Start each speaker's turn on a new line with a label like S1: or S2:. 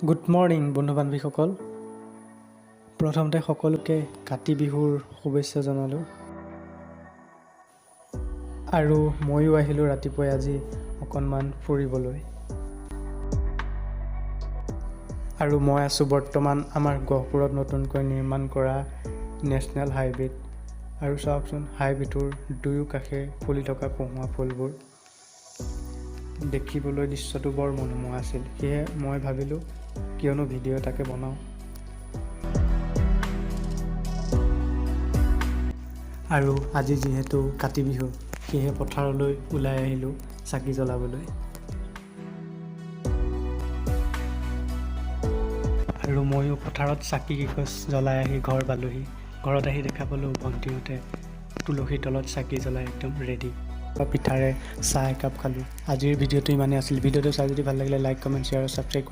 S1: Good morning বন্ধু বান্ধৱীসকল। প্ৰথমতে সকলোকে কাতি বিহুৰ শুভেচ্ছা জনালোঁ। আৰু ময়ো আহিলোঁ ৰাতিপুৱাই আজি অকণমান ফুৰিবলৈ। আৰু মই আছোঁ বৰ্তমান আমাৰ গহপুৰত নতুনকৈ নিৰ্মাণ কৰা নেশ্যনেল হাইৱেত। আৰু চাওকচোন হাইৱেটোৰ দুয়ো কাষে ফুলি থকা কহুৱা ফুলবোৰ দেখিবলৈ দৃশ্যটো বৰ মনোমোহা আছিল। সেয়ে মই ভাবিলোঁ কিয়নো ভিডিঅ' এটাকে বনাওঁ। আৰু আজি যিহেতু কাতি বিহু, সেয়েহে পথাৰলৈ ওলাই আহিলোঁ চাকি জ্বলাবলৈ। আৰু ময়ো পথাৰত চাকি গছ জ্বলাই আহি ঘৰ পালোহি। ঘৰত আহি দেখা পালোঁ ভণ্টিহঁতে তুলসীৰ তলত চাকি জ্বলাই একদম ৰেডি। পিঠাৰে চাহ একাপ খালোঁ। আজিৰ ভিডিঅ'টো ইমানেই আছিল। ভিডিঅ'টো চাই যদি ভাল লাগিলে লাইক, কমেণ্ট, শ্বেয়াৰ আৰু ছাবস্ক্ৰাইব কৰি